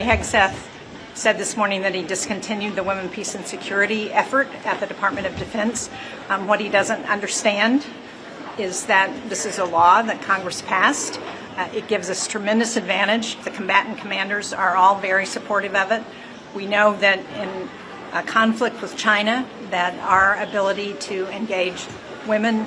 Hegseth said this morning that he discontinued the Women, Peace and Security effort at the Department of Defense. What he doesn't understand is that this is a law that Congress passed. It gives us tremendous advantage. The combatant commanders are all very supportive of it. We know that in a conflict with China, that our ability to engage women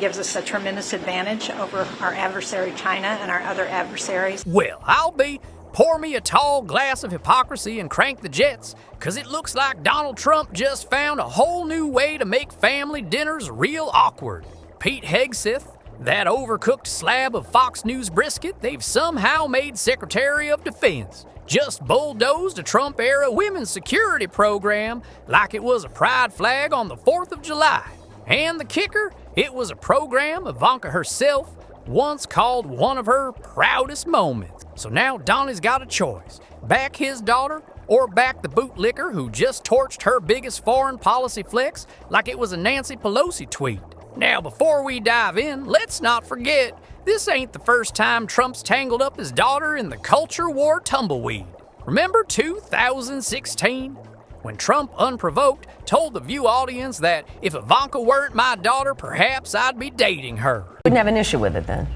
gives us a tremendous advantage over our adversary China and our other adversaries. Well, I'll be pour me a tall glass of hypocrisy and crank the jets, 'cause it looks like Donald Trump just found a whole new way to make family dinners real awkward. Pete Hegseth, that overcooked slab of Fox News brisket they've somehow made Secretary of Defense, just bulldozed a Trump-era women's security program like it was a pride flag on the 4th of July. And the kicker, it was a program Ivanka herself once called one of her proudest moments. So now Donnie's got a choice: back his daughter or back the bootlicker who just torched her biggest foreign policy flex like it was a Nancy Pelosi tweet. Now, before we dive in, let's not forget, this ain't the first time Trump's tangled up his daughter in the culture war tumbleweed. Remember 2016? When Trump, unprovoked, told the View audience that if Ivanka weren't my daughter, perhaps I'd be dating her. Wouldn't have an issue with it then?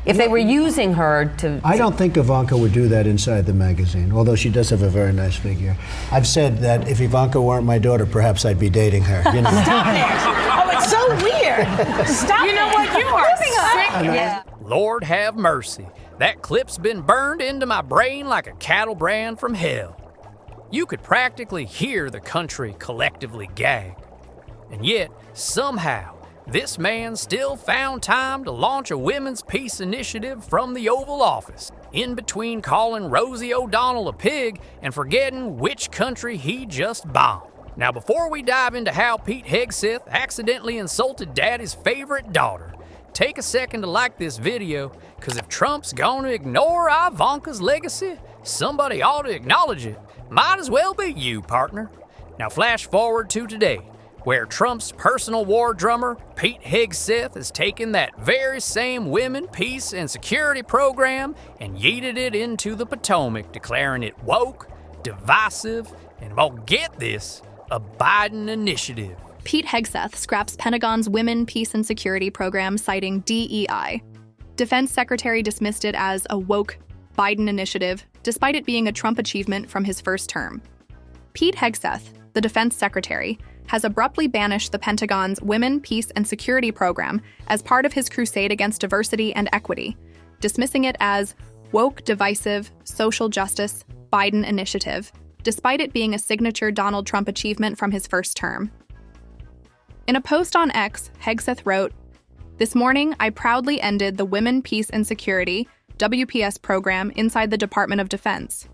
If they were using her to... I don't think Ivanka would do that inside the magazine, although she does have a very nice figure. I've said that if Ivanka weren't my daughter, perhaps I'd be dating her. You know? Stop it! Oh, it's so weird. Stop You know what? You are sick. Yeah. Lord have mercy. That clip's been burned into my brain like a cattle brand from hell. You could practically hear the country collectively gag. And yet, somehow, this man still found time to launch a women's peace initiative from the Oval Office, in between calling Rosie O'Donnell a pig and forgetting which country he just bombed. Now, before we dive into how Pete Hegseth accidentally insulted Daddy's favorite daughter, take a second to like this video, because if Trump's gonna ignore Ivanka's legacy, somebody ought to acknowledge it. Might as well be you, partner. Now flash forward to today, where Trump's personal war drummer, Pete Hegseth, has taken that very same Women, Peace, and Security program and yeeted it into the Potomac, declaring it woke, divisive, and, well, get this, a Biden initiative. Pete Hegseth scraps Pentagon's Women, Peace, and Security program, citing DEI. Defense Secretary dismissed it as a woke Biden initiative, despite it being a Trump achievement from his first term. Pete Hegseth, the Defense Secretary, has abruptly banished the Pentagon's Women, Peace, and Security program as part of his crusade against diversity and equity, dismissing it as woke, divisive, social justice, Biden initiative, despite it being a signature Donald Trump achievement from his first term. In a post on X, Hegseth wrote, "This morning, I proudly ended the Women, Peace, and Security WPS program inside the Department of Defense.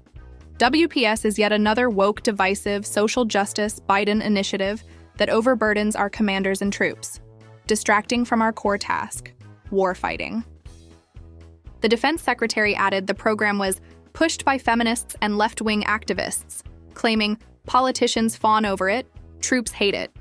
WPS is yet another woke, divisive, social justice Biden initiative that overburdens our commanders and troops, distracting from our core task, war fighting." The Defense Secretary added the program was pushed by feminists and left-wing activists, claiming politicians fawn over it, troops hate it.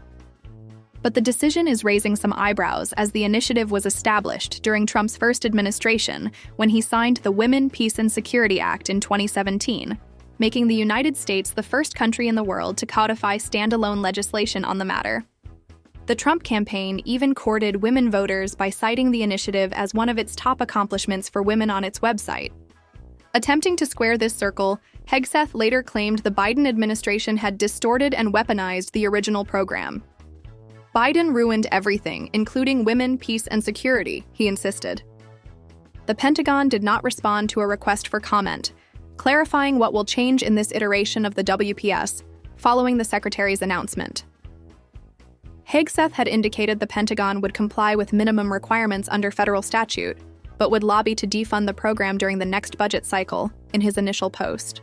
But the decision is raising some eyebrows as the initiative was established during Trump's first administration when he signed the Women, Peace, and Security Act in 2017, making the United States the first country in the world to codify standalone legislation on the matter. The Trump campaign even courted women voters by citing the initiative as one of its top accomplishments for women on its website. Attempting to square this circle, Hegseth later claimed the Biden administration had distorted and weaponized the original program. Biden ruined everything, including Women, Peace, and Security, he insisted. The Pentagon did not respond to a request for comment, clarifying what will change in this iteration of the WPS following the Secretary's announcement. Hegseth had indicated the Pentagon would comply with minimum requirements under federal statute, but would lobby to defund the program during the next budget cycle in his initial post.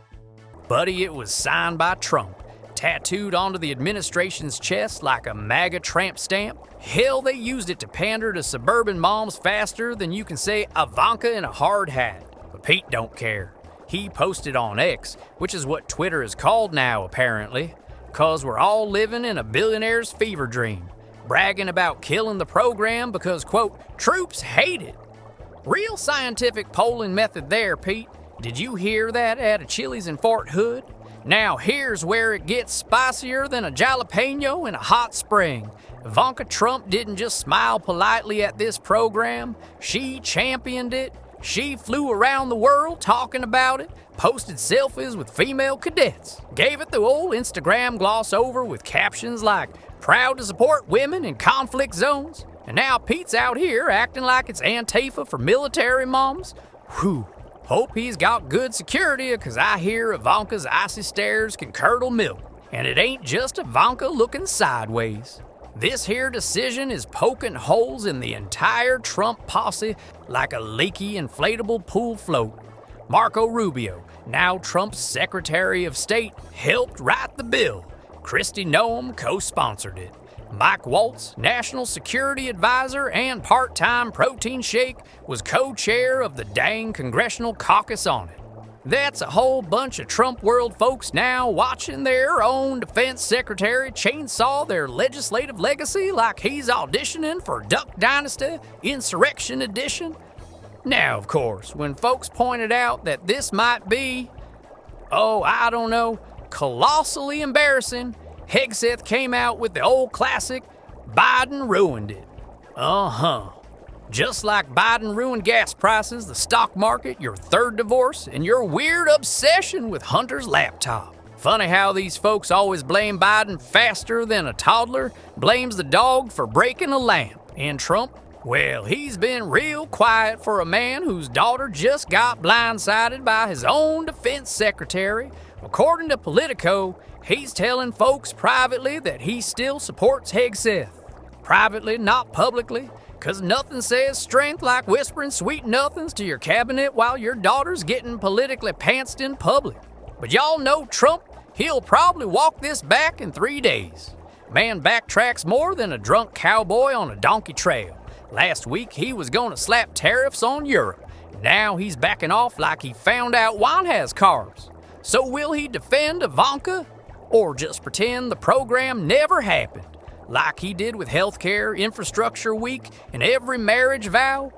Buddy, it was signed by Trump, tattooed onto the administration's chest like a MAGA tramp stamp. Hell, they used it to pander to suburban moms faster than you can say Ivanka in a hard hat. But Pete don't care. He posted on X, which is what Twitter is called now, apparently, 'cause we're all living in a billionaire's fever dream, bragging about killing the program because, quote, troops hate it. Real scientific polling method there, Pete. Did you hear that at a Chili's in Fort Hood? Now here's where it gets spicier than a jalapeno in a hot spring. Ivanka Trump didn't just smile politely at this program. She championed it. She flew around the world talking about it, posted selfies with female cadets, gave it the old Instagram gloss over with captions like, proud to support women in conflict zones. And now Pete's out here acting like it's Antifa for military moms. Whew. Hope he's got good security, because I hear Ivanka's icy stares can curdle milk. And it ain't just Ivanka looking sideways. This here decision is poking holes in the entire Trump posse like a leaky inflatable pool float. Marco Rubio, now Trump's Secretary of State, helped write the bill. Kristi Noem co-sponsored it. Mike Waltz, National Security Advisor and part-time protein shake, was co-chair of the dang Congressional Caucus on it. That's a whole bunch of Trump world folks now watching their own defense secretary chainsaw their legislative legacy like he's auditioning for Duck Dynasty Insurrection Edition. Now, of course, when folks pointed out that this might be, colossally embarrassing, Hegseth came out with the old classic, Biden ruined it. Just like Biden ruined gas prices, the stock market, your third divorce, and your weird obsession with Hunter's laptop. Funny how these folks always blame Biden faster than a toddler blames the dog for breaking a lamp. And Trump, well, he's been real quiet for a man whose daughter just got blindsided by his own defense secretary. According to Politico, he's telling folks privately that he still supports Hegseth. Privately, not publicly. 'Cause nothing says strength like whispering sweet nothings to your cabinet while your daughter's getting politically pantsed in public. But y'all know Trump, he'll probably walk this back in 3 days. Man backtracks more than a drunk cowboy on a donkey trail. Last week he was gonna slap tariffs on Europe. Now he's backing off like he found out wine has carbs. So will he defend Ivanka? Or just pretend the program never happened? Like he did with healthcare, infrastructure week, and every marriage vow?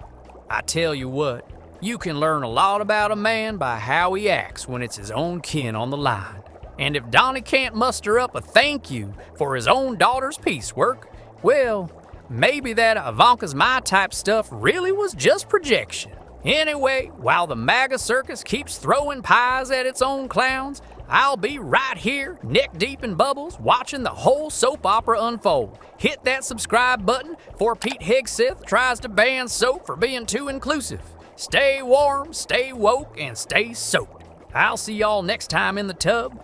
I tell you what, you can learn a lot about a man by how he acts when it's his own kin on the line. And if Donnie can't muster up a thank you for his own daughter's piecework, well, maybe that Ivanka's my type stuff really was just projection. Anyway, while the MAGA circus keeps throwing pies at its own clowns, I'll be right here, neck deep in bubbles, watching the whole soap opera unfold. Hit that subscribe button before Pete Hegseth tries to ban soap for being too inclusive. Stay warm, stay woke, and stay soaked. I'll see y'all next time in the tub.